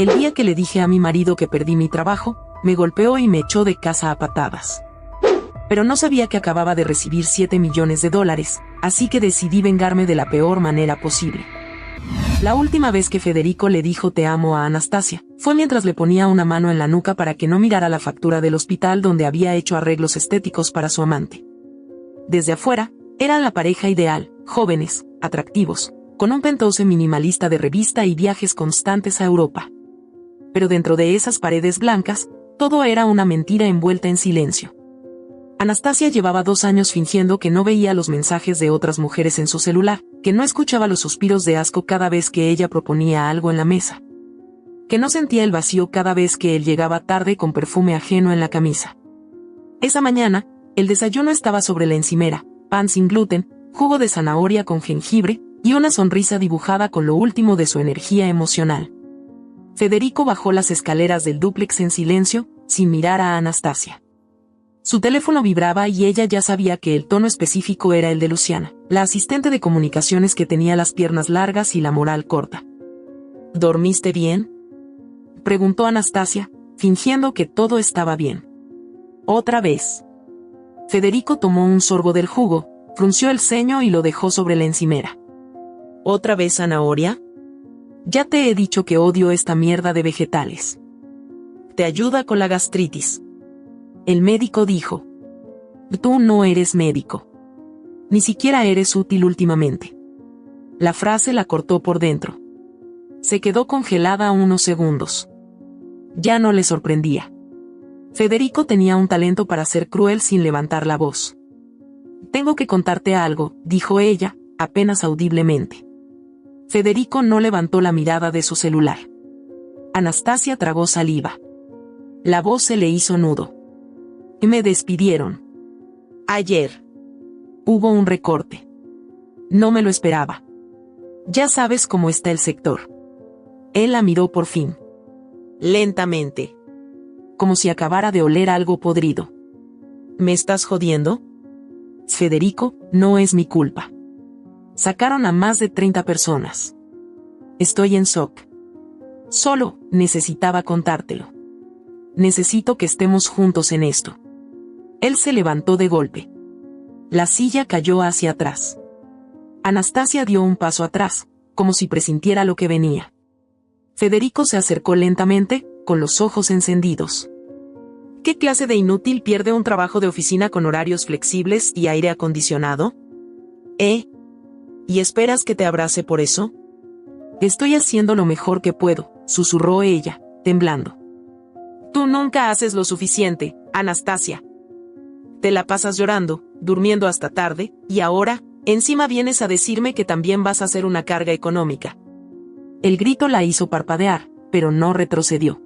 El día que le dije a mi marido que perdí mi trabajo, me golpeó y me echó de casa a patadas. Pero no sabía que acababa de recibir $7 millones, así que decidí vengarme de la peor manera posible. La última vez que Federico le dijo te amo a Anastasia, fue mientras le ponía una mano en la nuca para que no mirara la factura del hospital donde había hecho arreglos estéticos para su amante. Desde afuera, eran la pareja ideal, jóvenes, atractivos, con un penthouse minimalista de revista y viajes constantes a Europa. Pero dentro de esas paredes blancas, todo era una mentira envuelta en silencio. Anastasia llevaba 2 años fingiendo que no veía los mensajes de otras mujeres en su celular, que no escuchaba los suspiros de asco cada vez que ella proponía algo en la mesa, que no sentía el vacío cada vez que él llegaba tarde con perfume ajeno en la camisa. Esa mañana, el desayuno estaba sobre la encimera, pan sin gluten, jugo de zanahoria con jengibre, y una sonrisa dibujada con lo último de su energía emocional. Federico bajó las escaleras del dúplex en silencio, sin mirar a Anastasia. Su teléfono vibraba y ella ya sabía que el tono específico era el de Luciana, la asistente de comunicaciones que tenía las piernas largas y la moral corta. ¿Dormiste bien?, preguntó Anastasia, fingiendo que todo estaba bien. Otra vez. Federico tomó un sorbo del jugo, frunció el ceño y lo dejó sobre la encimera. ¿Otra vez zanahoria? Ya te he dicho que odio esta mierda de vegetales. Te ayuda con la gastritis. El médico dijo. Tú no eres médico. Ni siquiera eres útil últimamente. La frase la cortó por dentro. Se quedó congelada unos segundos. Ya no le sorprendía. Federico tenía un talento para ser cruel sin levantar la voz. Tengo que contarte algo, dijo ella, apenas audiblemente. Federico no levantó la mirada de su celular. Anastasia tragó saliva. La voz se le hizo nudo. Me despidieron. Ayer. Hubo un recorte. No me lo esperaba. Ya sabes cómo está el sector. Él la miró por fin. Lentamente. Como si acabara de oler algo podrido. ¿Me estás jodiendo? Federico, no es mi culpa. Sacaron a más de 30 personas. Estoy en shock. Solo necesitaba contártelo. Necesito que estemos juntos en esto. Él se levantó de golpe. La silla cayó hacia atrás. Anastasia dio un paso atrás, como si presintiera lo que venía. Federico se acercó lentamente, con los ojos encendidos. ¿Qué clase de inútil pierde un trabajo de oficina con horarios flexibles y aire acondicionado? ¿Y esperas que te abrace por eso? Estoy haciendo lo mejor que puedo, susurró ella, temblando. Tú nunca haces lo suficiente, Anastasia. Te la pasas llorando, durmiendo hasta tarde, y ahora, encima vienes a decirme que también vas a ser una carga económica. El grito la hizo parpadear, pero no retrocedió.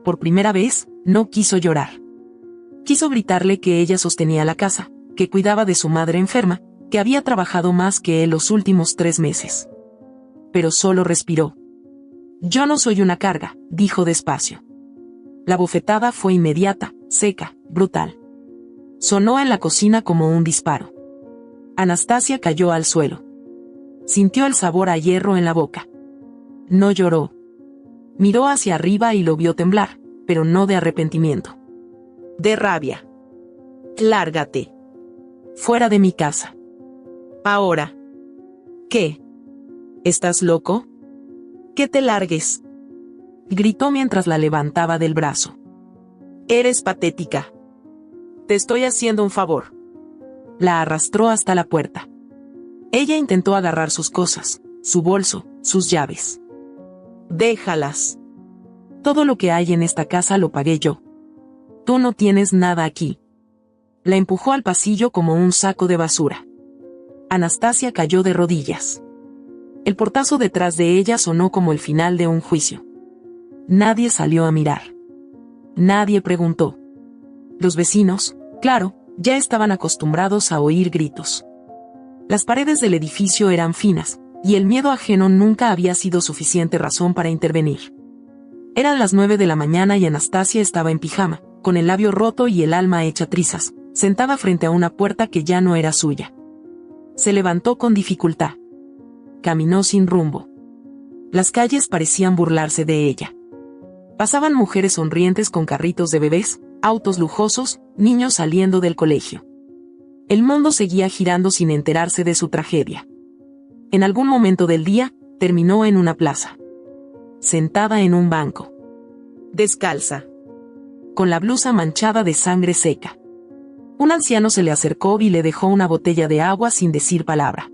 Por primera vez, no quiso llorar. Quiso gritarle que ella sostenía la casa, que cuidaba de su madre enferma, que había trabajado más que él los últimos 3 meses. Pero solo respiró. Yo no soy una carga, dijo despacio. La bofetada fue inmediata, seca, brutal. Sonó en la cocina como un disparo. Anastasia cayó al suelo. Sintió el sabor a hierro en la boca. No lloró. Miró hacia arriba y lo vio temblar, pero no de arrepentimiento. De rabia. Lárgate. Fuera de mi casa. Ahora. ¿Qué? ¿Estás loco? Que te largues. Gritó mientras la levantaba del brazo. Eres patética. Te estoy haciendo un favor. La arrastró hasta la puerta. Ella intentó agarrar sus cosas, su bolso, sus llaves. Déjalas. Todo lo que hay en esta casa lo pagué yo. Tú no tienes nada aquí. La empujó al pasillo como un saco de basura. Anastasia cayó de rodillas. El portazo detrás de ella sonó como el final de un juicio. Nadie salió a mirar. Nadie preguntó. Los vecinos, claro, ya estaban acostumbrados a oír gritos. Las paredes del edificio eran finas, y el miedo ajeno nunca había sido suficiente razón para intervenir. Eran las 9 de la mañana y Anastasia estaba en pijama, con el labio roto y el alma hecha trizas, sentada frente a una puerta que ya no era suya. Se levantó con dificultad. Caminó sin rumbo. Las calles parecían burlarse de ella. Pasaban mujeres sonrientes con carritos de bebés, autos lujosos, niños saliendo del colegio. El mundo seguía girando sin enterarse de su tragedia. En algún momento del día, terminó en una plaza. Sentada en un banco. Descalza. Con la blusa manchada de sangre seca. Un anciano se le acercó y le dejó una botella de agua sin decir palabra.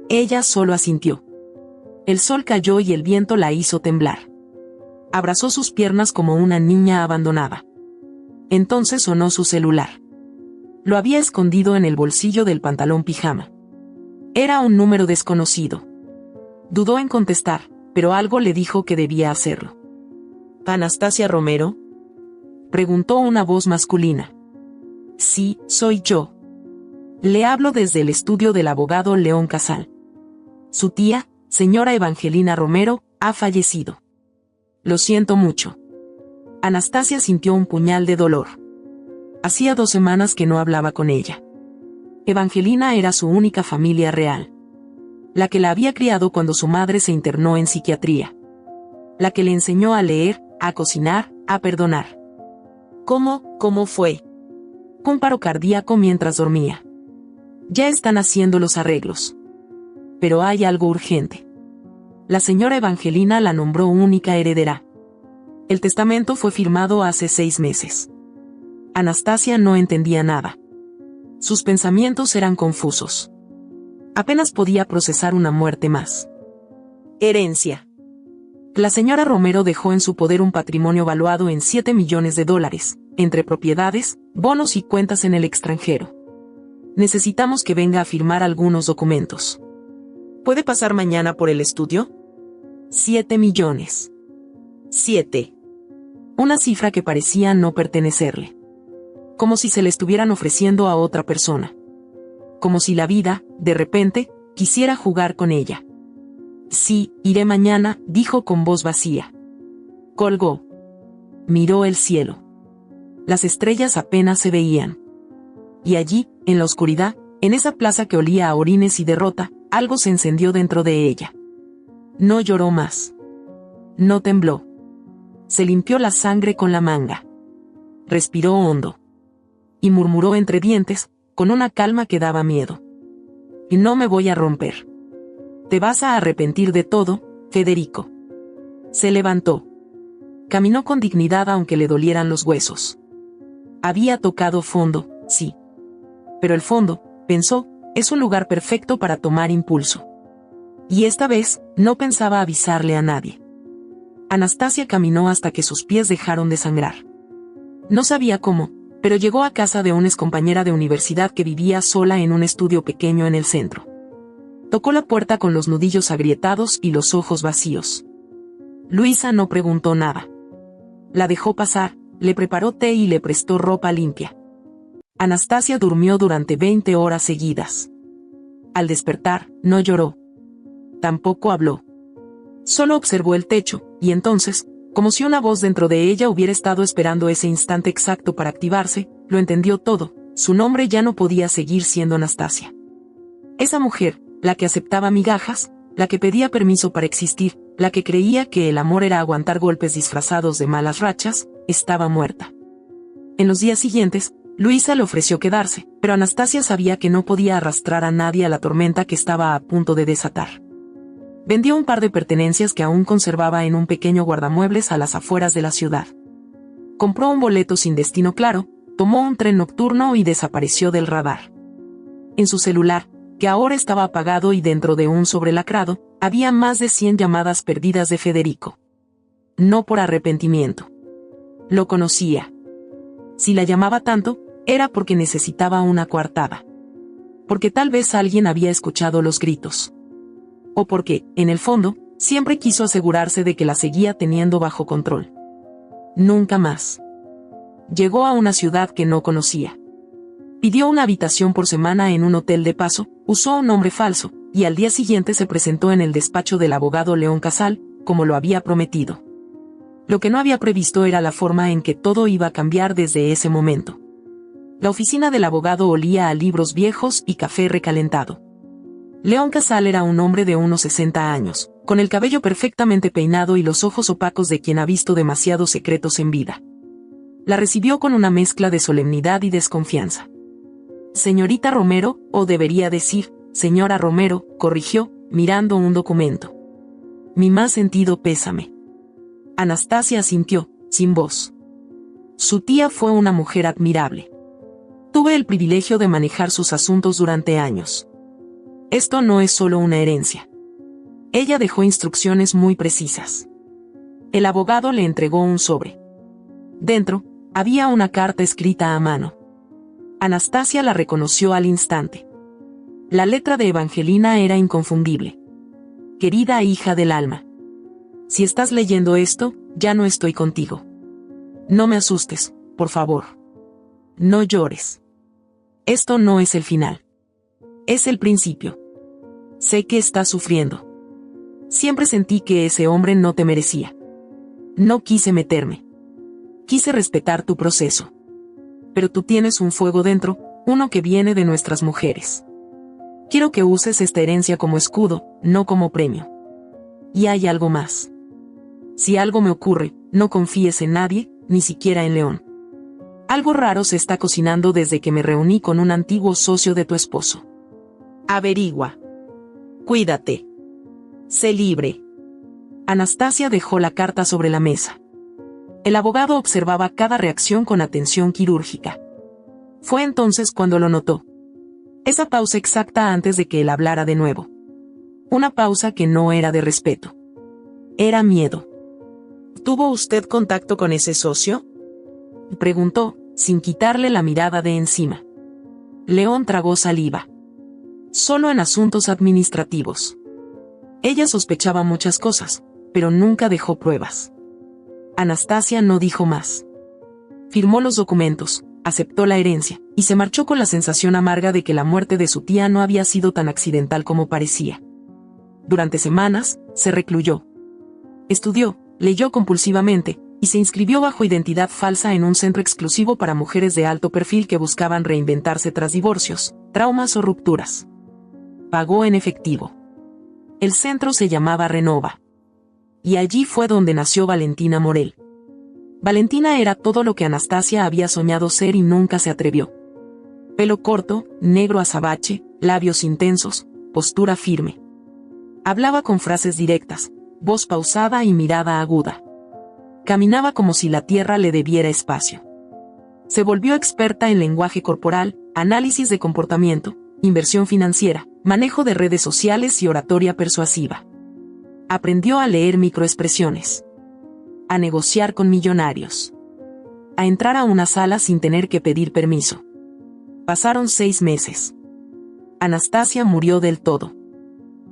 Ella solo asintió. El sol cayó y el viento la hizo temblar. Abrazó sus piernas como una niña abandonada. Entonces sonó su celular. Lo había escondido en el bolsillo del pantalón pijama. Era un número desconocido. Dudó en contestar, pero algo le dijo que debía hacerlo. ¿Anastasia Romero?, preguntó una voz masculina. Sí, soy yo. Le hablo desde el estudio del abogado León Casal. Su tía, señora Evangelina Romero, ha fallecido. Lo siento mucho. Anastasia sintió un puñal de dolor. Hacía 2 semanas que no hablaba con ella. Evangelina era su única familia real. La que la había criado cuando su madre se internó en psiquiatría. La que le enseñó a leer, a cocinar, a perdonar. ¿Cómo fue? Un paro cardíaco mientras dormía. Ya están haciendo los arreglos. Pero hay algo urgente. La señora Evangelina la nombró única heredera. El testamento fue firmado hace 6 meses. Anastasia no entendía nada. Sus pensamientos eran confusos. Apenas podía procesar una muerte más. Herencia. La señora Romero dejó en su poder un patrimonio valuado en $7 millones, entre propiedades, bonos y cuentas en el extranjero. Necesitamos que venga a firmar algunos documentos. ¿Puede pasar mañana por el estudio? 7 millones. 7. Una cifra que parecía no pertenecerle. Como si se le estuvieran ofreciendo a otra persona. Como si la vida, de repente, quisiera jugar con ella. Sí, iré mañana, dijo con voz vacía. Colgó. Miró el cielo. Las estrellas apenas se veían. Y allí, en la oscuridad, en esa plaza que olía a orines y derrota, algo se encendió dentro de ella. No lloró más. No tembló. Se limpió la sangre con la manga. Respiró hondo. Y murmuró entre dientes, con una calma que daba miedo. Y no me voy a romper. Te vas a arrepentir de todo, Federico. Se levantó. Caminó con dignidad aunque le dolieran los huesos. Había tocado fondo, sí. Pero el fondo, pensó, es un lugar perfecto para tomar impulso. Y esta vez, no pensaba avisarle a nadie. Anastasia caminó hasta que sus pies dejaron de sangrar. No sabía cómo, pero llegó a casa de una excompañera de universidad que vivía sola en un estudio pequeño en el centro. Tocó la puerta con los nudillos agrietados y los ojos vacíos. Luisa no preguntó nada. La dejó pasar, le preparó té y le prestó ropa limpia. Anastasia durmió durante 20 horas seguidas. Al despertar, no lloró. Tampoco habló. Solo observó el techo, y entonces, como si una voz dentro de ella hubiera estado esperando ese instante exacto para activarse, lo entendió todo, su nombre ya no podía seguir siendo Anastasia. Esa mujer, la que aceptaba migajas, la que pedía permiso para existir, la que creía que el amor era aguantar golpes disfrazados de malas rachas, estaba muerta. En los días siguientes, Luisa le ofreció quedarse, pero Anastasia sabía que no podía arrastrar a nadie a la tormenta que estaba a punto de desatar. Vendió un par de pertenencias que aún conservaba en un pequeño guardamuebles a las afueras de la ciudad. Compró un boleto sin destino claro, tomó un tren nocturno y desapareció del radar. En su celular, que ahora estaba apagado y dentro de un sobre lacrado, había más de 100 llamadas perdidas de Federico. No por arrepentimiento. Lo conocía. Si la llamaba tanto, era porque necesitaba una coartada. Porque tal vez alguien había escuchado los gritos. O porque, en el fondo, siempre quiso asegurarse de que la seguía teniendo bajo control. Nunca más. Llegó a una ciudad que no conocía. Pidió una habitación por semana en un hotel de paso, usó un nombre falso, y al día siguiente se presentó en el despacho del abogado León Casal, como lo había prometido. Lo que no había previsto era la forma en que todo iba a cambiar desde ese momento. La oficina del abogado olía a libros viejos y café recalentado. León Casal era un hombre de unos 60 años, con el cabello perfectamente peinado y los ojos opacos de quien ha visto demasiados secretos en vida. La recibió con una mezcla de solemnidad y desconfianza. Señorita Romero, o debería decir, señora Romero, corrigió, mirando un documento. Mi más sentido pésame. Anastasia asintió, sin voz. Su tía fue una mujer admirable. Tuve el privilegio de manejar sus asuntos durante años. Esto no es solo una herencia. Ella dejó instrucciones muy precisas. El abogado le entregó un sobre. Dentro, había una carta escrita a mano. Anastasia la reconoció al instante. La letra de Evangelina era inconfundible. Querida hija del alma. Si estás leyendo esto, ya no estoy contigo. No me asustes, por favor. No llores. Esto no es el final. Es el principio. Sé que estás sufriendo. Siempre sentí que ese hombre no te merecía. No quise meterme. Quise respetar tu proceso. Pero tú tienes un fuego dentro, uno que viene de nuestras mujeres. Quiero que uses esta herencia como escudo, no como premio. Y hay algo más. Si algo me ocurre, no confíes en nadie, ni siquiera en León. Algo raro se está cocinando desde que me reuní con un antiguo socio de tu esposo. Averigua. Cuídate. Sé libre. Anastasia dejó la carta sobre la mesa. El abogado observaba cada reacción con atención quirúrgica. Fue entonces cuando lo notó. Esa pausa exacta antes de que él hablara de nuevo. Una pausa que no era de respeto. Era miedo. ¿Tuvo usted contacto con ese socio?, preguntó, sin quitarle la mirada de encima. León tragó saliva. Solo en asuntos administrativos. Ella sospechaba muchas cosas, pero nunca dejó pruebas. Anastasia no dijo más. Firmó los documentos, aceptó la herencia, y se marchó con la sensación amarga de que la muerte de su tía no había sido tan accidental como parecía. Durante semanas, se recluyó. Estudió, leyó compulsivamente, y se inscribió bajo identidad falsa en un centro exclusivo para mujeres de alto perfil que buscaban reinventarse tras divorcios, traumas o rupturas. Pagó en efectivo. El centro se llamaba Renova. Y allí fue donde nació Valentina Morel. Valentina era todo lo que Anastasia había soñado ser y nunca se atrevió. Pelo corto, negro azabache, labios intensos, postura firme. Hablaba con frases directas, voz pausada y mirada aguda. Caminaba como si la tierra le debiera espacio. Se volvió experta en lenguaje corporal, análisis de comportamiento, inversión financiera, manejo de redes sociales y oratoria persuasiva. Aprendió a leer microexpresiones. A negociar con millonarios. A entrar a una sala sin tener que pedir permiso. Pasaron 6 meses. Anastasia murió del todo.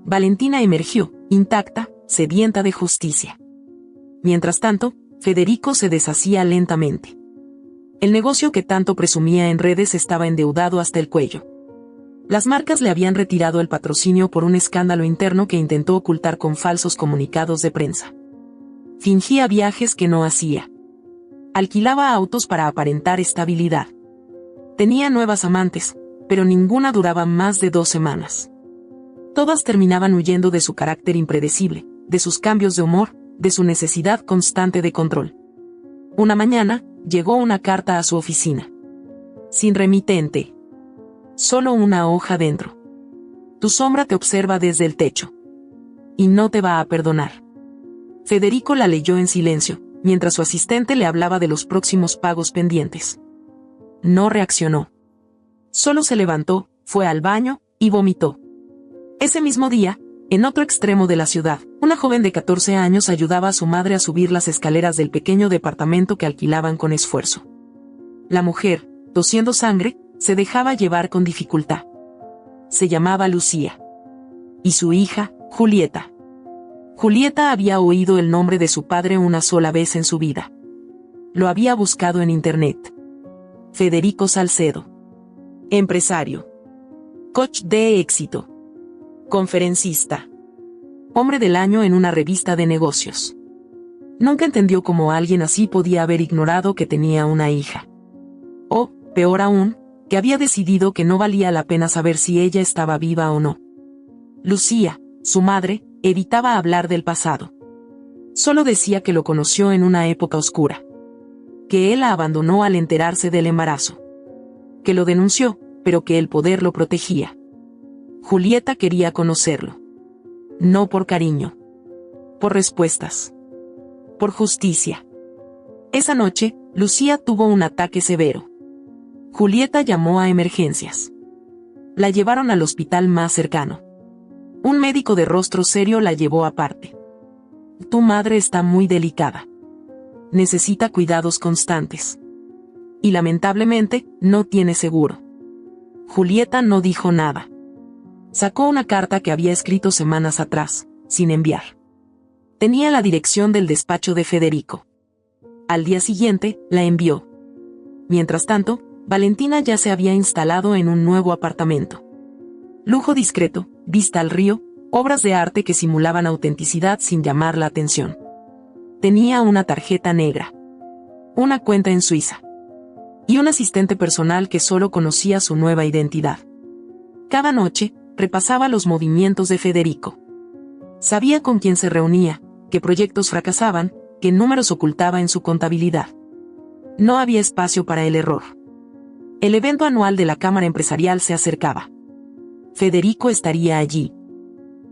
Valentina emergió, intacta, sedienta de justicia. Mientras tanto, Federico se deshacía lentamente. El negocio que tanto presumía en redes estaba endeudado hasta el cuello. Las marcas le habían retirado el patrocinio por un escándalo interno que intentó ocultar con falsos comunicados de prensa. Fingía viajes que no hacía. Alquilaba autos para aparentar estabilidad. Tenía nuevas amantes, pero ninguna duraba más de 2 semanas. Todas terminaban huyendo de su carácter impredecible, de sus cambios de humor, de su necesidad constante de control. Una mañana, llegó una carta a su oficina. Sin remitente. Solo una hoja dentro. Tu sombra te observa desde el techo. Y no te va a perdonar. Federico la leyó en silencio, mientras su asistente le hablaba de los próximos pagos pendientes. No reaccionó. Solo se levantó, fue al baño, y vomitó. Ese mismo día, en otro extremo de la ciudad, una joven de 14 años ayudaba a su madre a subir las escaleras del pequeño departamento que alquilaban con esfuerzo. La mujer, tosiendo sangre, se dejaba llevar con dificultad. Se llamaba Lucía. Y su hija, Julieta. Julieta había oído el nombre de su padre una sola vez en su vida. Lo había buscado en internet. Federico Salcedo. Empresario. Coach de éxito. Conferencista. Hombre del año en una revista de negocios. Nunca entendió cómo alguien así podía haber ignorado que tenía una hija. O, peor aún, que había decidido que no valía la pena saber si ella estaba viva o no. Lucía, su madre, evitaba hablar del pasado. Solo decía que lo conoció en una época oscura. Que él la abandonó al enterarse del embarazo. Que lo denunció, pero que el poder lo protegía. Julieta quería conocerlo. No por cariño. Por respuestas. Por justicia. Esa noche, Lucía tuvo un ataque severo. Julieta llamó a emergencias. La llevaron al hospital más cercano. Un médico de rostro serio la llevó aparte. Tu madre está muy delicada. Necesita cuidados constantes. Y lamentablemente, no tiene seguro. Julieta no dijo nada. Sacó una carta que había escrito semanas atrás, sin enviar. Tenía la dirección del despacho de Federico. Al día siguiente, la envió. Mientras tanto, Valentina ya se había instalado en un nuevo apartamento. Lujo discreto, vista al río, obras de arte que simulaban autenticidad sin llamar la atención. Tenía una tarjeta negra. Una cuenta en Suiza. Y un asistente personal que solo conocía su nueva identidad. Cada noche, repasaba los movimientos de Federico. Sabía con quién se reunía, qué proyectos fracasaban, qué números ocultaba en su contabilidad. No había espacio para el error. El evento anual de la Cámara Empresarial se acercaba. Federico estaría allí.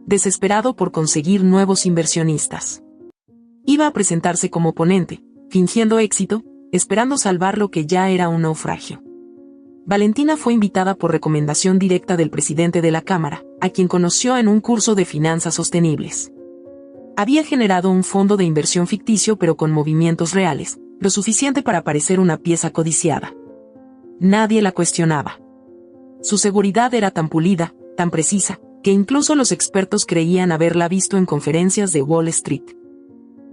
Desesperado por conseguir nuevos inversionistas. Iba a presentarse como ponente, fingiendo éxito, esperando salvar lo que ya era un naufragio. Valentina fue invitada por recomendación directa del presidente de la Cámara, a quien conoció en un curso de finanzas sostenibles. Había generado un fondo de inversión ficticio pero con movimientos reales, lo suficiente para parecer una pieza codiciada. Nadie la cuestionaba. Su seguridad era tan pulida, tan precisa, que incluso los expertos creían haberla visto en conferencias de Wall Street.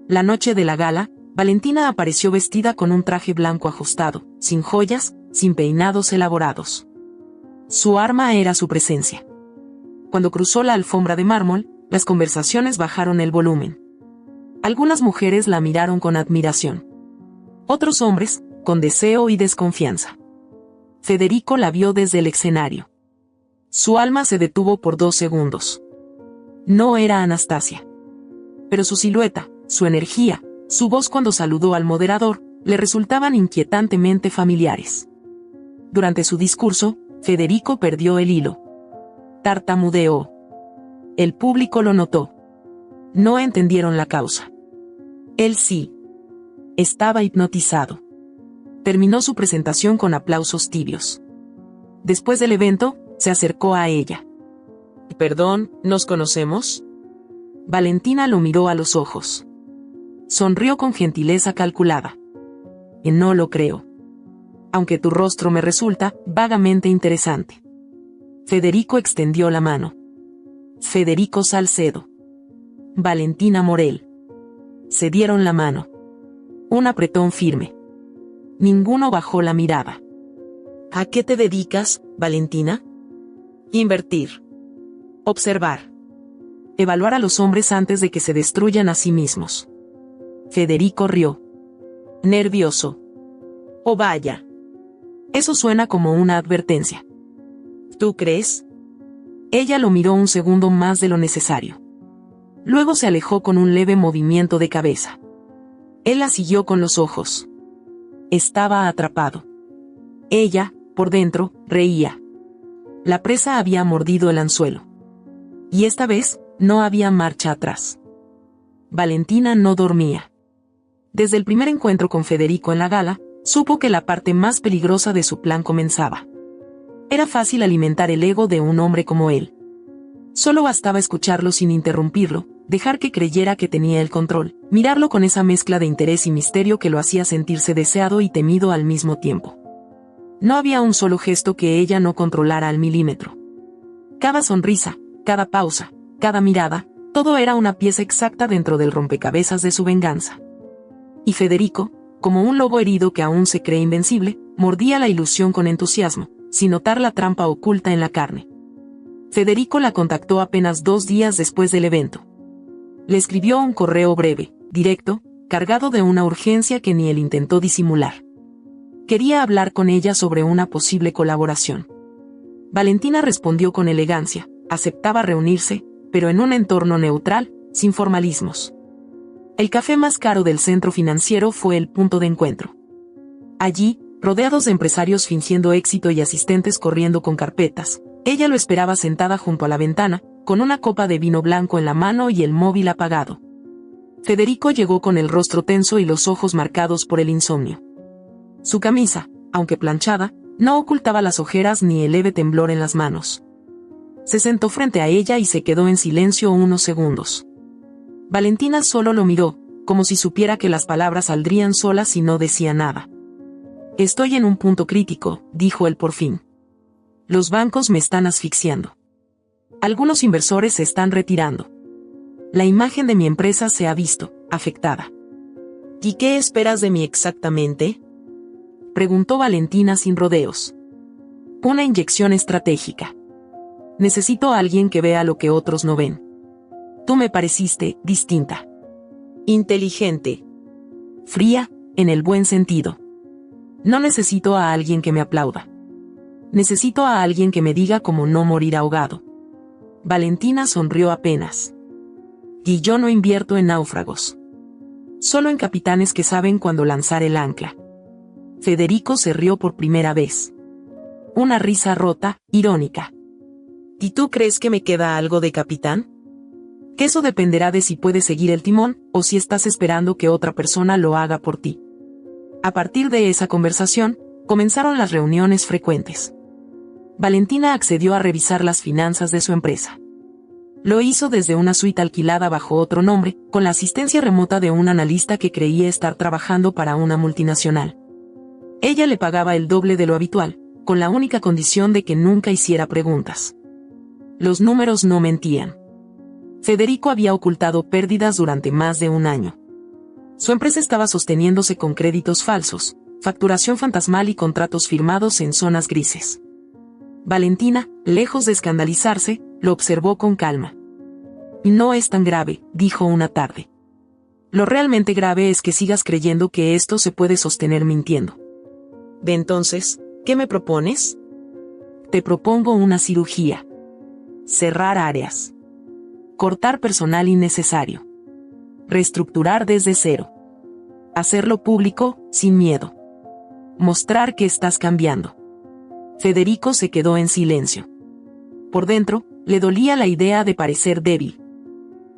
La noche de la gala, Valentina apareció vestida con un traje blanco ajustado, sin joyas, sin peinados elaborados. Su arma era su presencia. Cuando cruzó la alfombra de mármol, las conversaciones bajaron el volumen. Algunas mujeres la miraron con admiración. Otros hombres, con deseo y desconfianza. Federico la vio desde el escenario. Su alma se detuvo por 2 segundos. No era Anastasia. Pero su silueta, su energía, su voz cuando saludó al moderador, le resultaban inquietantemente familiares. Durante su discurso, Federico perdió el hilo. Tartamudeó. El público lo notó. No entendieron la causa. Él sí. Estaba hipnotizado. Terminó su presentación con aplausos tibios. Después del evento, se acercó a ella. «Perdón, ¿nos conocemos?» Valentina lo miró a los ojos. Sonrió con gentileza calculada. «No lo creo. Aunque tu rostro me resulta vagamente interesante». Federico extendió la mano. Federico Salcedo. Valentina Morel. Se dieron la mano. Un apretón firme. Ninguno bajó la mirada. ¿A qué te dedicas, Valentina? Invertir. Observar. Evaluar a los hombres antes de que se destruyan a sí mismos. Federico rió. Nervioso. Oh vaya. Eso suena como una advertencia. ¿Tú crees? Ella lo miró un segundo más de lo necesario. Luego se alejó con un leve movimiento de cabeza. Él la siguió con los ojos. Estaba atrapado. Ella, por dentro, reía. La presa había mordido el anzuelo. Y esta vez, no había marcha atrás. Valentina no dormía. Desde el primer encuentro con Federico en la gala, supo que la parte más peligrosa de su plan comenzaba. Era fácil alimentar el ego de un hombre como él. Solo bastaba escucharlo sin interrumpirlo, dejar que creyera que tenía el control, mirarlo con esa mezcla de interés y misterio que lo hacía sentirse deseado y temido al mismo tiempo. No había un solo gesto que ella no controlara al milímetro. Cada sonrisa, cada pausa, cada mirada, todo era una pieza exacta dentro del rompecabezas de su venganza. Y Federico, como un lobo herido que aún se cree invencible, mordía la ilusión con entusiasmo, sin notar la trampa oculta en la carne. Federico la contactó apenas 2 días después del evento. Le escribió un correo breve, directo, cargado de una urgencia que ni él intentó disimular. Quería hablar con ella sobre una posible colaboración. Valentina respondió con elegancia, aceptaba reunirse, pero en un entorno neutral, sin formalismos. El café más caro del centro financiero fue el punto de encuentro. Allí, rodeados de empresarios fingiendo éxito y asistentes corriendo con carpetas, ella lo esperaba sentada junto a la ventana, con una copa de vino blanco en la mano y el móvil apagado. Federico llegó con el rostro tenso y los ojos marcados por el insomnio. Su camisa, aunque planchada, no ocultaba las ojeras ni el leve temblor en las manos. Se sentó frente a ella y se quedó en silencio unos segundos. Valentina solo lo miró, como si supiera que las palabras saldrían solas y no decía nada. «Estoy en un punto crítico», dijo él por fin. «Los bancos me están asfixiando. Algunos inversores se están retirando. La imagen de mi empresa se ha visto afectada». «¿Y qué esperas de mí exactamente?», preguntó Valentina sin rodeos. «Una inyección estratégica. Necesito a alguien que vea lo que otros no ven. Tú me pareciste distinta. Inteligente. Fría, en el buen sentido. No necesito a alguien que me aplauda. Necesito a alguien que me diga cómo no morir ahogado». Valentina sonrió apenas. «Y yo no invierto en náufragos. Solo en capitanes que saben cuándo lanzar el ancla». Federico se rió por primera vez. Una risa rota, irónica. «¿Y tú crees que me queda algo de capitán? Que eso dependerá de si puedes seguir el timón, o si estás esperando que otra persona lo haga por ti». A partir de esa conversación, comenzaron las reuniones frecuentes. Valentina accedió a revisar las finanzas de su empresa. Lo hizo desde una suite alquilada bajo otro nombre, con la asistencia remota de un analista que creía estar trabajando para una multinacional. Ella le pagaba el doble de lo habitual, con la única condición de que nunca hiciera preguntas. Los números no mentían. Federico había ocultado pérdidas durante más de un año. Su empresa estaba sosteniéndose con créditos falsos, facturación fantasmal y contratos firmados en zonas grises. Valentina, lejos de escandalizarse, lo observó con calma. «No es tan grave», dijo una tarde. «Lo realmente grave es que sigas creyendo que esto se puede sostener mintiendo». «¿De entonces, qué me propones?» «Te propongo una cirugía. Cerrar áreas. Cortar personal innecesario. Reestructurar desde cero. Hacerlo público, sin miedo. Mostrar que estás cambiando». Federico se quedó en silencio. Por dentro, le dolía la idea de parecer débil.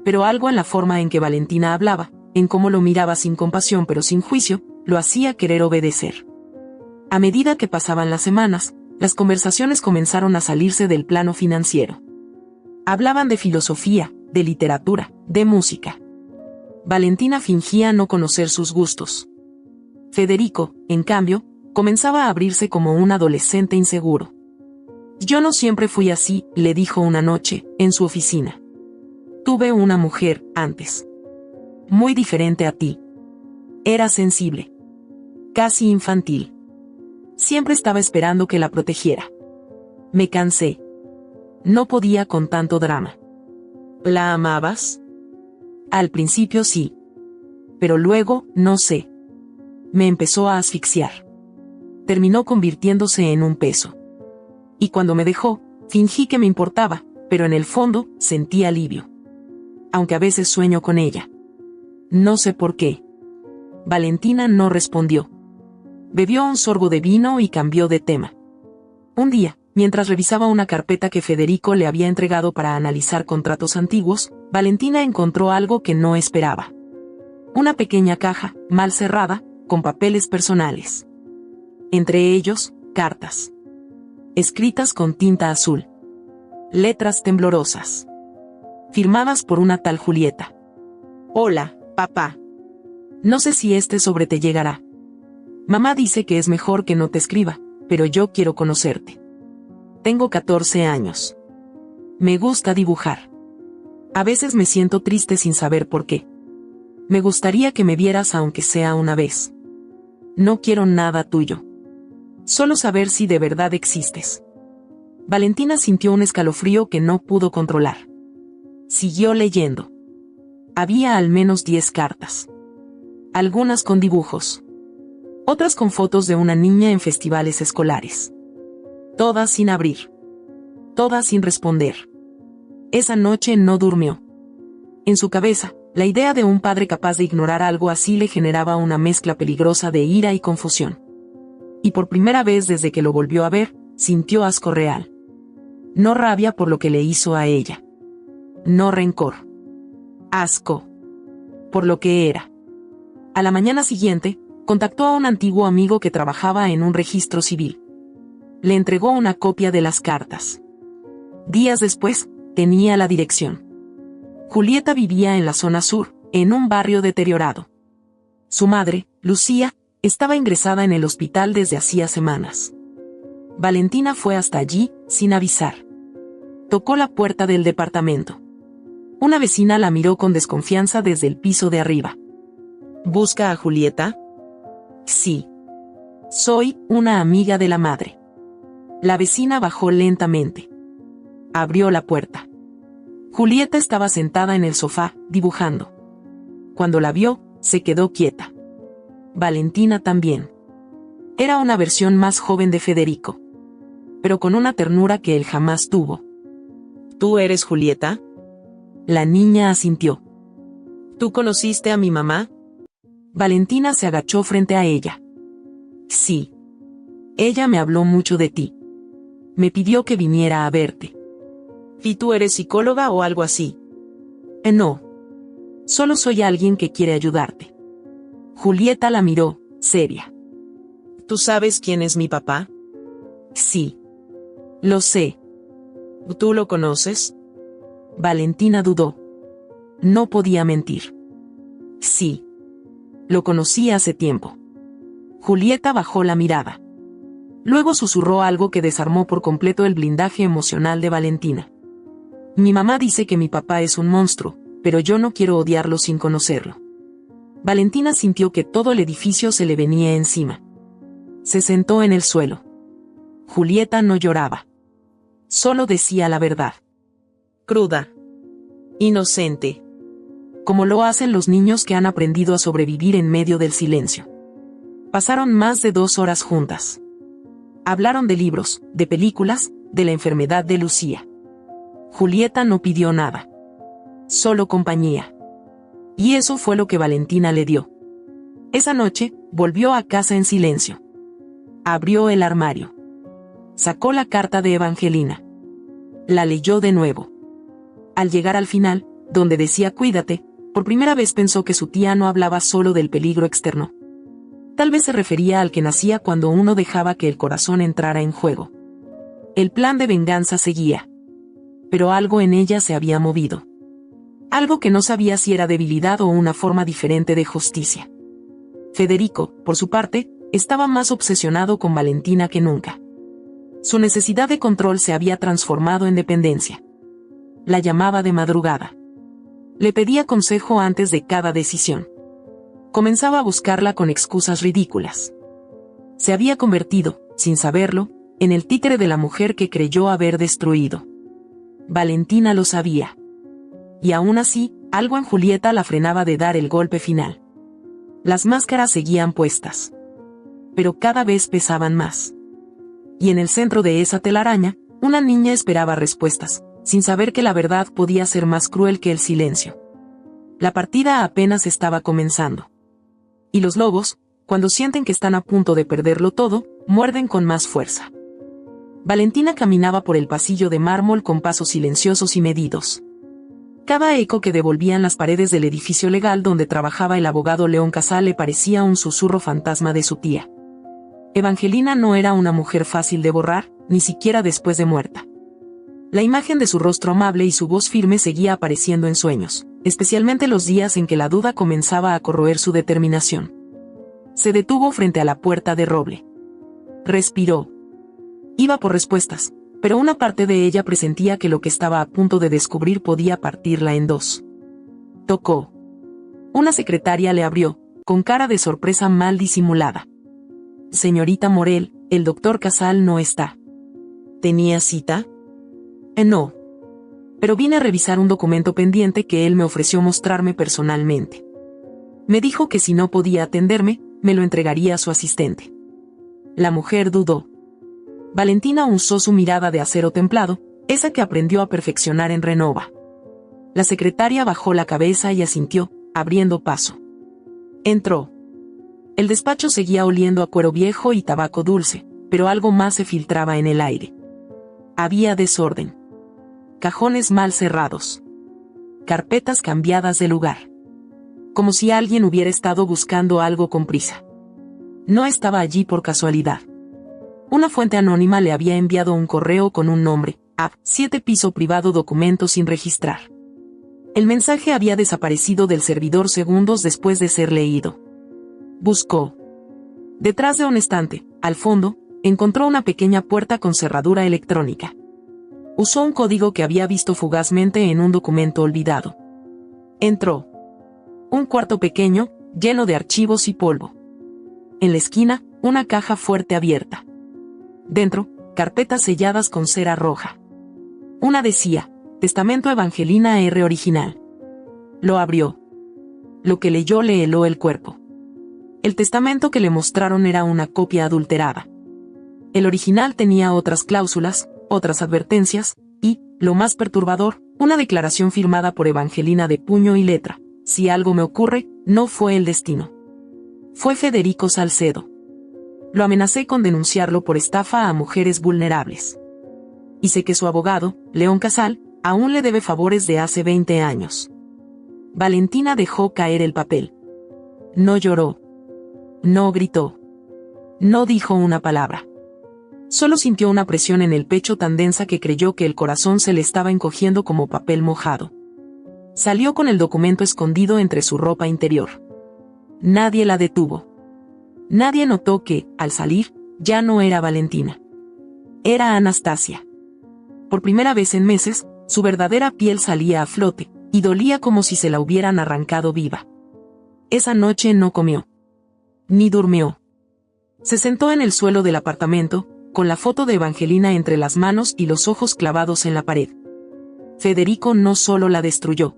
Pero algo en la forma en que Valentina hablaba, en cómo lo miraba sin compasión pero sin juicio, lo hacía querer obedecer. A medida que pasaban las semanas, las conversaciones comenzaron a salirse del plano financiero. Hablaban de filosofía, de literatura, de música. Valentina fingía no conocer sus gustos. Federico, en cambio, comenzaba a abrirse como un adolescente inseguro. «Yo no siempre fui así», le dijo una noche, en su oficina. «Tuve una mujer, antes. Muy diferente a ti. Era sensible. Casi infantil. Siempre estaba esperando que la protegiera. Me cansé. No podía con tanto drama». «¿La amabas?» «Al principio sí. Pero luego, no sé. Me empezó a asfixiar. Terminó convirtiéndose en un peso. Y cuando me dejó, fingí que me importaba, pero en el fondo, sentí alivio. Aunque a veces sueño con ella. No sé por qué». Valentina no respondió. Bebió un sorbo de vino y cambió de tema. Un día, mientras revisaba una carpeta que Federico le había entregado para analizar contratos antiguos, Valentina encontró algo que no esperaba. Una pequeña caja, mal cerrada, con papeles personales. Entre ellos, cartas. Escritas con tinta azul. Letras temblorosas. Firmadas por una tal Julieta. «Hola, papá. No sé si este sobre te llegará. Mamá dice que es mejor que no te escriba, pero yo quiero conocerte. Tengo 14 años. Me gusta dibujar. A veces me siento triste sin saber por qué. Me gustaría que me vieras aunque sea una vez. No quiero nada tuyo. Solo saber si de verdad existes». Valentina sintió un escalofrío que no pudo controlar. Siguió leyendo. Había al menos 10 cartas. Algunas con dibujos. Otras con fotos de una niña en festivales escolares. Todas sin abrir. Todas sin responder. Esa noche no durmió. En su cabeza, la idea de un padre capaz de ignorar algo así le generaba una mezcla peligrosa de ira y confusión. Y por primera vez desde que lo volvió a ver, sintió asco real. No rabia por lo que le hizo a ella. No rencor. Asco. Por lo que era. A la mañana siguiente, contactó a un antiguo amigo que trabajaba en un registro civil. Le entregó una copia de las cartas. Días después, tenía la dirección. Julieta vivía en la zona sur, en un barrio deteriorado. Su madre, Lucía, estaba ingresada en el hospital desde hacía semanas. Valentina fue hasta allí, sin avisar. Tocó la puerta del departamento. Una vecina la miró con desconfianza desde el piso de arriba. ¿Busca a Julieta? Sí. Soy una amiga de la madre. La vecina bajó lentamente. Abrió la puerta. Julieta estaba sentada en el sofá, dibujando. Cuando la vio, se quedó quieta. Valentina también. Era una versión más joven de Federico, pero con una ternura que él jamás tuvo. ¿Tú eres Julieta? La niña asintió. ¿Tú conociste a mi mamá? Valentina se agachó frente a ella. Sí. Ella me habló mucho de ti. Me pidió que viniera a verte. ¿Y tú eres psicóloga o algo así? No. Solo soy alguien que quiere ayudarte. Julieta la miró, seria. ¿Tú sabes quién es mi papá? Sí. Lo sé. ¿Tú lo conoces? Valentina dudó. No podía mentir. Sí. Lo conocí hace tiempo. Julieta bajó la mirada. Luego susurró algo que desarmó por completo el blindaje emocional de Valentina. Mi mamá dice que mi papá es un monstruo, pero yo no quiero odiarlo sin conocerlo. Valentina sintió que todo el edificio se le venía encima. Se sentó en el suelo. Julieta no lloraba. Solo decía la verdad. Cruda. Inocente. Como lo hacen los niños que han aprendido a sobrevivir en medio del silencio. Pasaron más de 2 horas juntas. Hablaron de libros, de películas, de la enfermedad de Lucía. Julieta no pidió nada. Solo compañía. Y eso fue lo que Valentina le dio. Esa noche, volvió a casa en silencio. Abrió el armario. Sacó la carta de Evangelina. La leyó de nuevo. Al llegar al final, donde decía cuídate, por primera vez pensó que su tía no hablaba solo del peligro externo. Tal vez se refería al que nacía cuando uno dejaba que el corazón entrara en juego. El plan de venganza seguía. Pero algo en ella se había movido. Algo que no sabía si era debilidad o una forma diferente de justicia. Federico, por su parte, estaba más obsesionado con Valentina que nunca. Su necesidad de control se había transformado en dependencia. La llamaba de madrugada. Le pedía consejo antes de cada decisión. Comenzaba a buscarla con excusas ridículas. Se había convertido, sin saberlo, en el títere de la mujer que creyó haber destruido. Valentina lo sabía. Y aún así, algo en Julieta la frenaba de dar el golpe final. Las máscaras seguían puestas. Pero cada vez pesaban más. Y en el centro de esa telaraña, una niña esperaba respuestas, sin saber que la verdad podía ser más cruel que el silencio. La partida apenas estaba comenzando. Y los lobos, cuando sienten que están a punto de perderlo todo, muerden con más fuerza. Valentina caminaba por el pasillo de mármol con pasos silenciosos y medidos. Cada eco que devolvían las paredes del edificio legal donde trabajaba el abogado León Casal le parecía un susurro fantasma de su tía. Evangelina no era una mujer fácil de borrar, ni siquiera después de muerta. La imagen de su rostro amable y su voz firme seguía apareciendo en sueños, especialmente los días en que la duda comenzaba a corroer su determinación. Se detuvo frente a la puerta de roble. Respiró. Iba por respuestas, pero una parte de ella presentía que lo que estaba a punto de descubrir podía partirla en dos. Tocó. Una secretaria le abrió, con cara de sorpresa mal disimulada. Señorita Morel, el doctor Casal no está. ¿Tenía cita? No. Pero vine a revisar un documento pendiente que él me ofreció mostrarme personalmente. Me dijo que si no podía atenderme, me lo entregaría a su asistente. La mujer dudó. Valentina usó su mirada de acero templado, Esa que aprendió a perfeccionar en Renova. La secretaria bajó la cabeza y asintió, abriendo paso. Entró. El despacho seguía oliendo a cuero viejo y tabaco dulce, pero algo más se filtraba en el aire. Había desorden. Cajones mal cerrados. Carpetas cambiadas de lugar. Como si alguien hubiera estado buscando algo con prisa. No estaba allí por casualidad. Una fuente anónima le había enviado un correo con un nombre, AP 7 piso privado documento sin registrar. El mensaje había desaparecido del servidor segundos después de ser leído. Buscó. Detrás de un estante, al fondo, encontró una pequeña puerta con cerradura electrónica. Usó un código que había visto fugazmente en un documento olvidado. Entró. Un cuarto pequeño, lleno de archivos y polvo. En la esquina, una caja fuerte abierta. Dentro, carpetas selladas con cera roja. Una decía, Testamento Evangelina R. original. Lo abrió. Lo que leyó le heló el cuerpo. El testamento que le mostraron era una copia adulterada. El original tenía otras cláusulas, otras advertencias, y, lo más perturbador, una declaración firmada por Evangelina de puño y letra. Si algo me ocurre, no fue el destino. Fue Federico Salcedo. Lo amenacé con denunciarlo por estafa a mujeres vulnerables. Y sé que su abogado, León Casal, aún le debe favores de hace 20 años. Valentina dejó caer el papel. No lloró. No gritó. No dijo una palabra. Solo sintió una presión en el pecho tan densa que creyó que el corazón se le estaba encogiendo como papel mojado. Salió con el documento escondido entre su ropa interior. Nadie la detuvo. Nadie notó que, al salir, ya no era Valentina. Era Anastasia. Por primera vez en meses, su verdadera piel salía a flote, y dolía como si se la hubieran arrancado viva. Esa noche no comió. Ni durmió. Se sentó en el suelo del apartamento, con la foto de Evangelina entre las manos y los ojos clavados en la pared. Federico no solo la destruyó.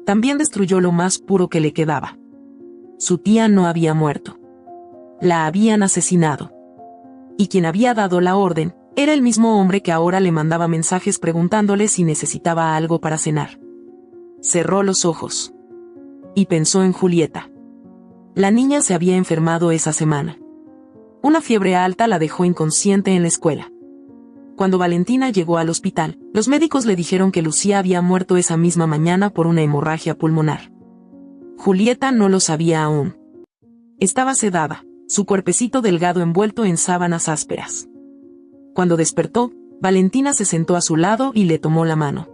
También destruyó lo más puro que le quedaba. Su tía no había muerto. La habían asesinado. Y quien había dado la orden, era el mismo hombre que ahora le mandaba mensajes preguntándole si necesitaba algo para cenar. Cerró los ojos. Y pensó en Julieta. La niña se había enfermado esa semana. Una fiebre alta la dejó inconsciente en la escuela. Cuando Valentina llegó al hospital, los médicos le dijeron que Lucía había muerto esa misma mañana por una hemorragia pulmonar. Julieta no lo sabía aún. Estaba sedada, su cuerpecito delgado envuelto en sábanas ásperas. Cuando despertó, Valentina se sentó a su lado y le tomó la mano.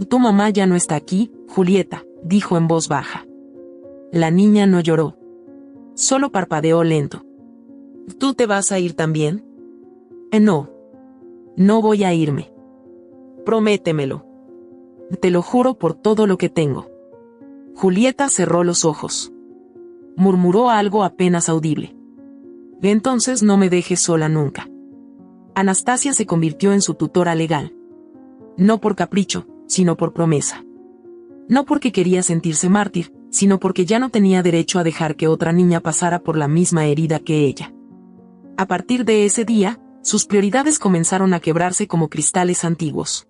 «Tu mamá ya no está aquí, Julieta», dijo en voz baja. La niña no lloró. Solo parpadeó lento. «¿Tú te vas a ir también?» No. No voy a irme. Prométemelo. Te lo juro por todo lo que tengo. Julieta cerró los ojos. Murmuró algo apenas audible. Entonces no me dejes sola nunca. Anastasia se convirtió en su tutora legal. No por capricho, sino por promesa. No porque quería sentirse mártir, sino porque ya no tenía derecho a dejar que otra niña pasara por la misma herida que ella. A partir de ese día, sus prioridades comenzaron a quebrarse como cristales antiguos.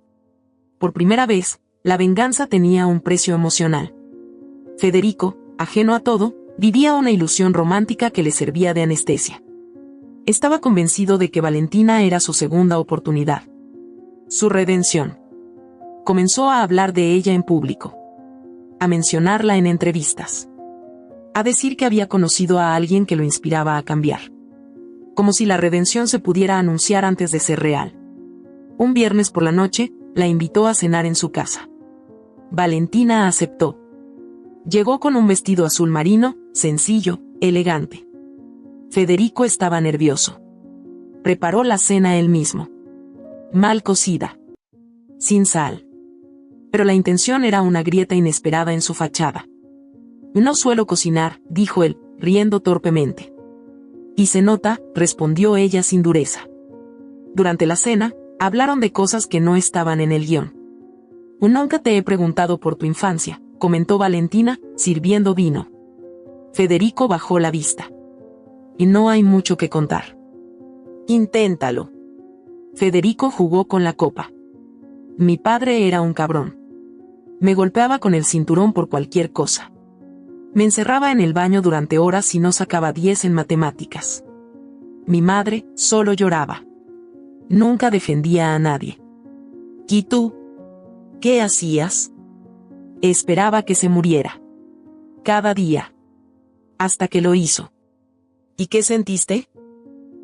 Por primera vez, la venganza tenía un precio emocional. Federico, ajeno a todo, vivía una ilusión romántica que le servía de anestesia. Estaba convencido de que Valentina era su segunda oportunidad. Su redención. Comenzó a hablar de ella en público. A mencionarla en entrevistas. A decir que había conocido a alguien que lo inspiraba a cambiar. Como si la redención se pudiera anunciar antes de ser real. Un viernes por la noche, la invitó a cenar en su casa. Valentina aceptó. Llegó con un vestido azul marino, sencillo, elegante. Federico estaba nervioso. Preparó la cena él mismo. Mal cocida. Sin sal. Pero la intención era una grieta inesperada en su fachada. No suelo cocinar, dijo él, riendo torpemente. Y se nota, respondió ella sin dureza. Durante la cena, hablaron de cosas que no estaban en el guión. Nunca te he preguntado por tu infancia, comentó Valentina, sirviendo vino. Federico bajó la vista. Y no hay mucho que contar. Inténtalo. Federico jugó con la copa. Mi padre era un cabrón. Me golpeaba con el cinturón por cualquier cosa. Me encerraba en el baño durante horas y no sacaba 10 en matemáticas. Mi madre solo lloraba. Nunca defendía a nadie. ¿Y tú? ¿Qué hacías? Esperaba que se muriera. Cada día. Hasta que lo hizo. ¿Y qué sentiste?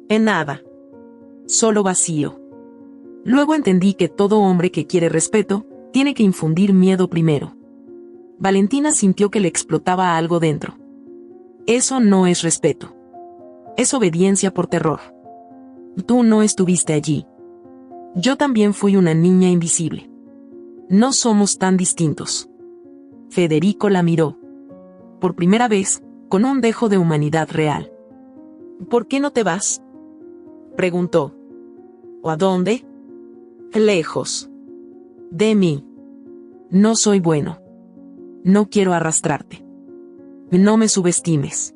En nada. Solo vacío. Luego entendí que todo hombre que quiere respeto, tiene que infundir miedo primero. Valentina sintió que le explotaba algo dentro. Eso no es respeto. Es obediencia por terror. Tú no estuviste allí. Yo también fui una niña invisible. No somos tan distintos. Federico la miró. Por primera vez, con un dejo de humanidad real. ¿Por qué no te vas? Preguntó. ¿O a dónde? Lejos. De mí. No soy bueno. No quiero arrastrarte. No me subestimes.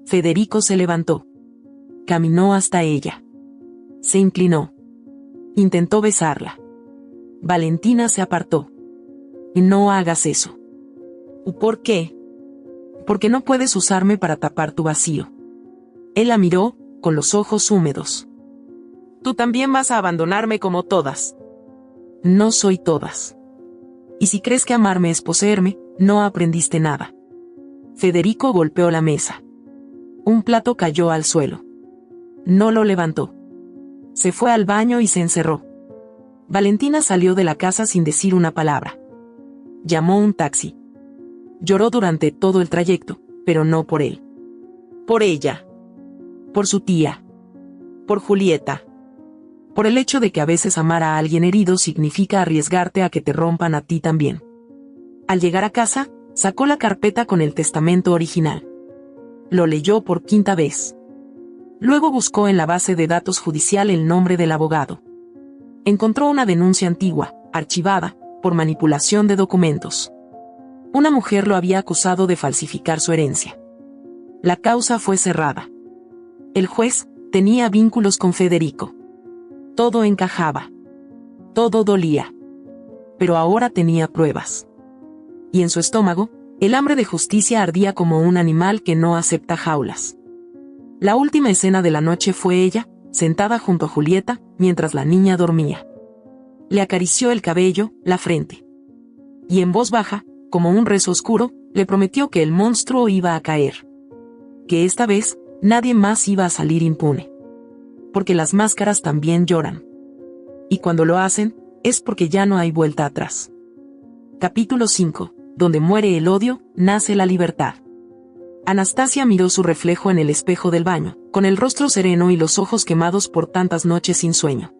Federico se levantó. Caminó hasta ella. Se inclinó. Intentó besarla. Valentina se apartó. No hagas eso. ¿Por qué? Porque no puedes usarme para tapar tu vacío. Él la miró, con los ojos húmedos. Tú también vas a abandonarme como todas. No soy todas. Y si crees que amarme es poseerme, no aprendiste nada. Federico golpeó la mesa. Un plato cayó al suelo. No lo levantó. Se fue al baño y se encerró. Valentina salió de la casa sin decir una palabra. Llamó un taxi. Lloró durante todo el trayecto, pero no por él. Por ella. Por su tía. Por Julieta. Por el hecho de que a veces amar a alguien herido significa arriesgarte a que te rompan a ti también. Al llegar a casa, sacó la carpeta con el testamento original. Lo leyó por 5ª vez. Luego buscó en la base de datos judicial el nombre del abogado. Encontró una denuncia antigua, archivada, por manipulación de documentos. Una mujer lo había acusado de falsificar su herencia. La causa fue cerrada. El juez tenía vínculos con Federico. Todo encajaba. Todo dolía. Pero ahora tenía pruebas. Y en su estómago, el hambre de justicia ardía como un animal que no acepta jaulas. La última escena de la noche fue ella, sentada junto a Julieta, mientras la niña dormía. Le acarició el cabello, la frente. Y en voz baja, como un rezo oscuro, le prometió que el monstruo iba a caer. Que esta vez, nadie más iba a salir impune. Porque las máscaras también lloran. Y cuando lo hacen, es porque ya no hay vuelta atrás. Capítulo 5. Donde muere el odio, nace la libertad. Anastasia miró su reflejo en el espejo del baño, con el rostro sereno y los ojos quemados por tantas noches sin sueño.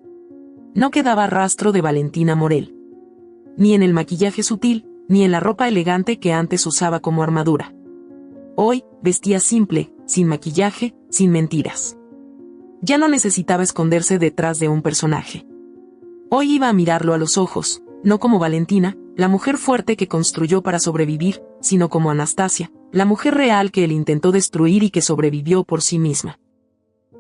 No quedaba rastro de Valentina Morel. Ni en el maquillaje sutil, ni en la ropa elegante que antes usaba como armadura. Hoy, vestía simple, sin maquillaje, sin mentiras. Ya no necesitaba esconderse detrás de un personaje. Hoy iba a mirarlo a los ojos, no como Valentina, la mujer fuerte que construyó para sobrevivir, sino como Anastasia, la mujer real que él intentó destruir y que sobrevivió por sí misma.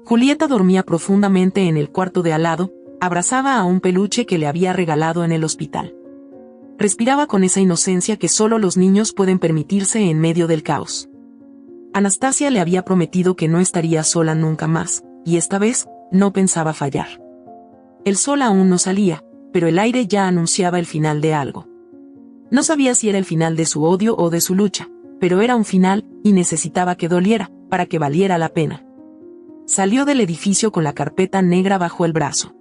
Julieta dormía profundamente en el cuarto de al lado, abrazada a un peluche que le había regalado en el hospital. Respiraba con esa inocencia que solo los niños pueden permitirse en medio del caos. Anastasia le había prometido que no estaría sola nunca más, y esta vez, no pensaba fallar. El sol aún no salía, pero el aire ya anunciaba el final de algo. No sabía si era el final de su odio o de su lucha, pero era un final, y necesitaba que doliera, para que valiera la pena. Salió del edificio con la carpeta negra bajo el brazo.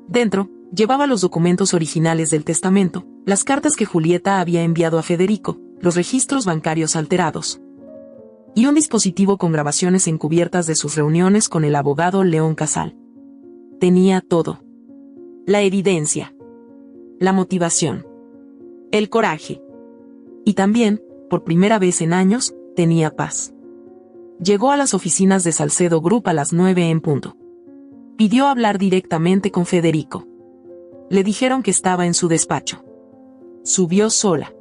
Dentro, llevaba los documentos originales del testamento, las cartas que Julieta había enviado a Federico, los registros bancarios alterados. Y un dispositivo con grabaciones encubiertas de sus reuniones con el abogado León Casal. Tenía todo. La evidencia. La motivación. El coraje. Y también, por primera vez en años, tenía paz. Llegó a las oficinas de Salcedo Group a las 9 en punto. Pidió hablar directamente con Federico. Le dijeron que estaba en su despacho. Subió sola.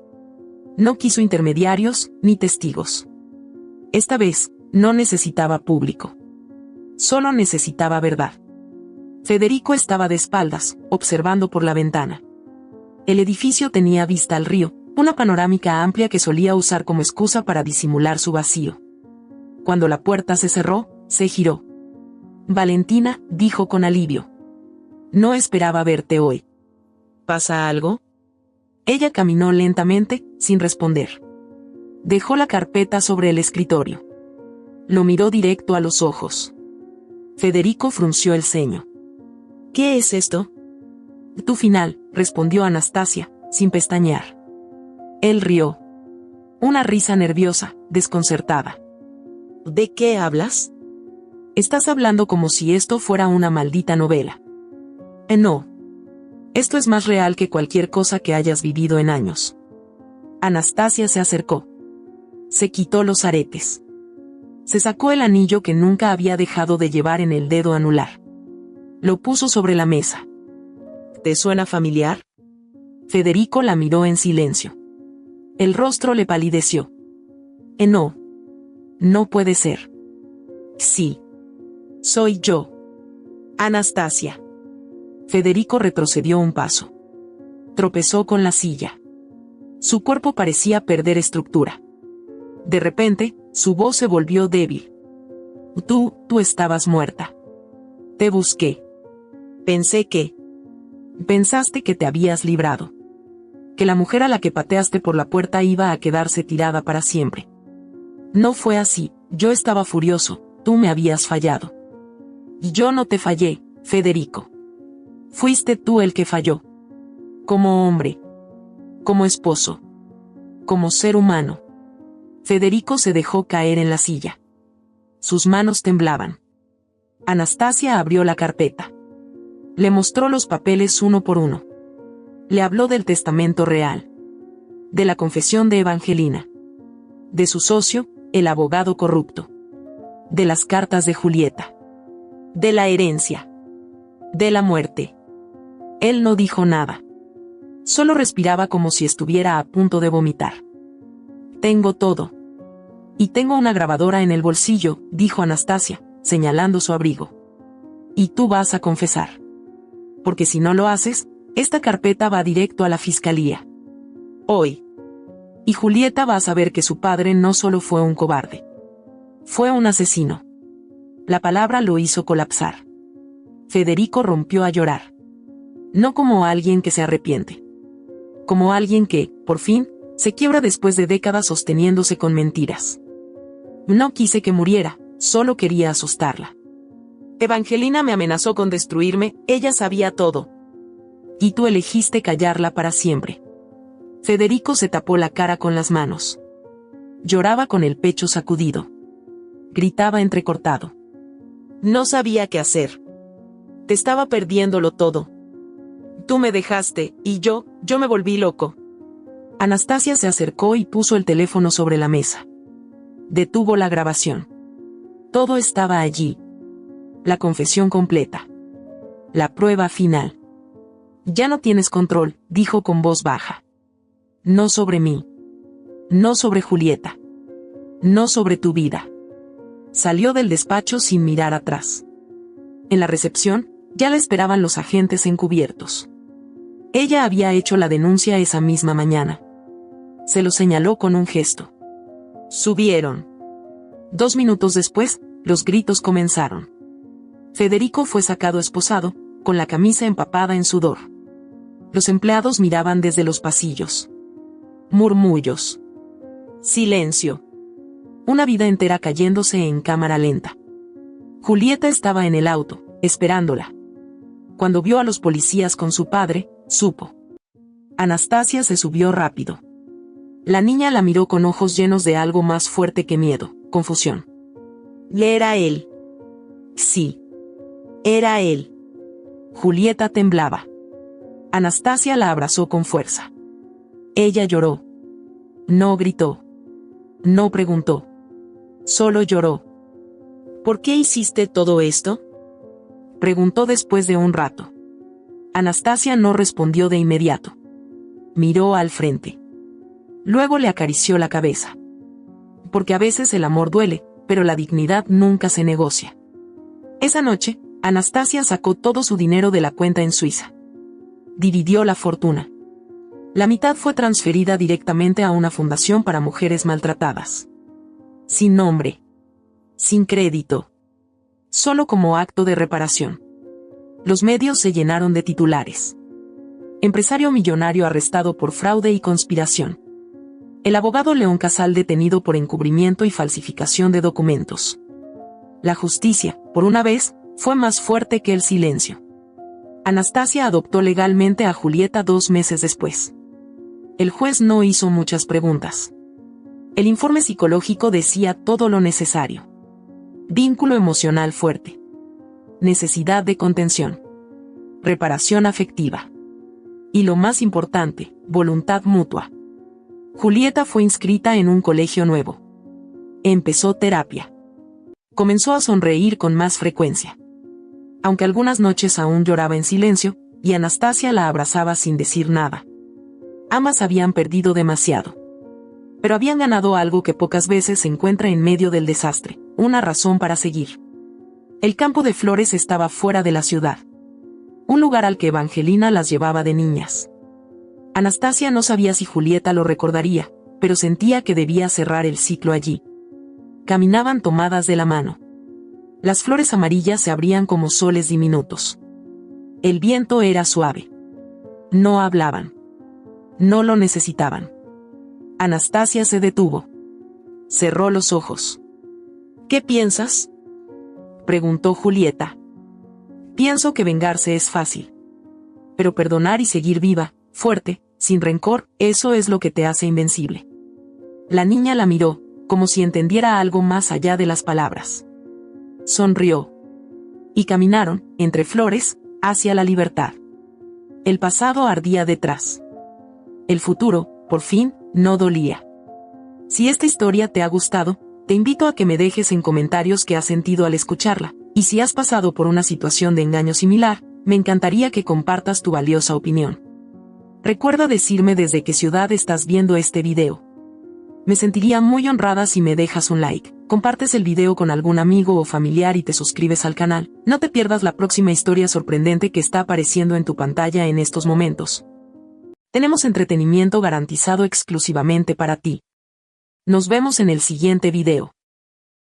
No quiso intermediarios, ni testigos. Esta vez, no necesitaba público. Solo necesitaba verdad. Federico estaba de espaldas, observando por la ventana. El edificio tenía vista al río, una panorámica amplia que solía usar como excusa para disimular su vacío. Cuando la puerta se cerró, se giró. Valentina, dijo con alivio. No esperaba verte hoy. ¿Pasa algo? Ella caminó lentamente, sin responder. Dejó la carpeta sobre el escritorio. Lo miró directo a los ojos. Federico frunció el ceño. ¿Qué es esto? Tu final, respondió Anastasia, sin pestañear. Él rió. Una risa nerviosa, desconcertada. ¿De qué hablas? Estás hablando como si esto fuera una maldita novela. No. Esto es más real que cualquier cosa que hayas vivido en años. Anastasia se acercó. Se quitó los aretes. Se sacó el anillo que nunca había dejado de llevar en el dedo anular. Lo puso sobre la mesa. ¿Te suena familiar? Federico la miró en silencio. El rostro le palideció. No. No puede ser. Sí. Soy yo. Anastasia. Federico retrocedió un paso. Tropezó con la silla. Su cuerpo parecía perder estructura. De repente, su voz se volvió débil. Tú estabas muerta. Te busqué. Pensaste que te habías librado. Que la mujer a la que pateaste por la puerta iba a quedarse tirada para siempre. No fue así, yo estaba furioso, tú me habías fallado. Y yo no te fallé, Federico. Fuiste tú el que falló. Como hombre. Como esposo. Como ser humano. Federico se dejó caer en la silla. Sus manos temblaban. Anastasia abrió la carpeta. Le mostró los papeles uno por uno. Le habló del testamento real. De la confesión de Evangelina. De su socio, el abogado corrupto. De las cartas de Julieta. De la herencia. De la muerte. Él no dijo nada. Solo respiraba como si estuviera a punto de vomitar. Tengo todo. Y tengo una grabadora en el bolsillo, dijo Anastasia, señalando su abrigo. Y tú vas a confesar. Porque si no lo haces, esta carpeta va directo a la fiscalía. Hoy. Y Julieta va a saber que su padre no solo fue un cobarde. Fue un asesino. La palabra lo hizo colapsar. Federico rompió a llorar. No como alguien que se arrepiente. Como alguien que, por fin, se quiebra después de décadas sosteniéndose con mentiras. No quise que muriera, solo quería asustarla. Evangelina me amenazó con destruirme, ella sabía todo. Y tú elegiste callarla para siempre. Federico se tapó la cara con las manos. Lloraba con el pecho sacudido. Gritaba entrecortado. No sabía qué hacer. Te estaba perdiéndolo todo. Tú me dejaste, y yo me volví loco. Anastasia se acercó y puso el teléfono sobre la mesa. Detuvo la grabación. Todo estaba allí. La confesión completa. La prueba final. Ya no tienes control, dijo con voz baja. No sobre mí. No sobre Julieta. No sobre tu vida. Salió del despacho sin mirar atrás. En la recepción, ya la esperaban los agentes encubiertos. Ella había hecho la denuncia esa misma mañana. Se lo señaló con un gesto. Subieron. 2 minutos después, los gritos comenzaron. Federico fue sacado esposado, con la camisa empapada en sudor. Los empleados miraban desde los pasillos. Murmullos. Silencio. Una vida entera cayéndose en cámara lenta. Julieta estaba en el auto, esperándola. Cuando vio a los policías con su padre, supo. Anastasia se subió rápido. La niña la miró con ojos llenos de algo más fuerte que miedo, confusión. ¿Era él? Sí. Era él. Julieta temblaba. Anastasia la abrazó con fuerza. Ella lloró. No gritó. No preguntó. Solo lloró. ¿Por qué hiciste todo esto? Preguntó después de un rato. Anastasia no respondió de inmediato. Miró al frente. Luego le acarició la cabeza. Porque a veces el amor duele, pero la dignidad nunca se negocia. Esa noche, Anastasia sacó todo su dinero de la cuenta en Suiza. Dividió la fortuna. La mitad fue transferida directamente a una fundación para mujeres maltratadas. Sin nombre. Sin crédito. Solo como acto de reparación. Los medios se llenaron de titulares. Empresario millonario arrestado por fraude y conspiración. El abogado León Casal detenido por encubrimiento y falsificación de documentos. La justicia, por una vez, fue más fuerte que el silencio. Anastasia adoptó legalmente a Julieta 2 meses después. El juez no hizo muchas preguntas. El informe psicológico decía todo lo necesario. Vínculo emocional fuerte. Necesidad de contención. Reparación afectiva. Y lo más importante, voluntad mutua. Julieta fue inscrita en un colegio nuevo. Empezó terapia. Comenzó a sonreír con más frecuencia. Aunque algunas noches aún lloraba en silencio, y Anastasia la abrazaba sin decir nada. Ambas habían perdido demasiado. Pero habían ganado algo que pocas veces se encuentra en medio del desastre, una razón para seguir. El campo de flores estaba fuera de la ciudad. Un lugar al que Evangelina las llevaba de niñas. Anastasia no sabía si Julieta lo recordaría, pero sentía que debía cerrar el ciclo allí. Caminaban tomadas de la mano. Las flores amarillas se abrían como soles diminutos. El viento era suave. No hablaban. No lo necesitaban. Anastasia se detuvo. Cerró los ojos. ¿Qué piensas?, preguntó Julieta. Pienso que vengarse es fácil. Pero perdonar y seguir viva, fuerte, sin rencor, eso es lo que te hace invencible. La niña la miró, como si entendiera algo más allá de las palabras. Sonrió. Y caminaron, entre flores, hacia la libertad. El pasado ardía detrás. El futuro, por fin, no dolía. Si esta historia te ha gustado, te invito a que me dejes en comentarios qué has sentido al escucharla, y si has pasado por una situación de engaño similar, me encantaría que compartas tu valiosa opinión. Recuerda decirme desde qué ciudad estás viendo este video. Me sentiría muy honrada si me dejas un like, compartes el video con algún amigo o familiar y te suscribes al canal. No te pierdas la próxima historia sorprendente que está apareciendo en tu pantalla en estos momentos. Tenemos entretenimiento garantizado exclusivamente para ti. Nos vemos en el siguiente video.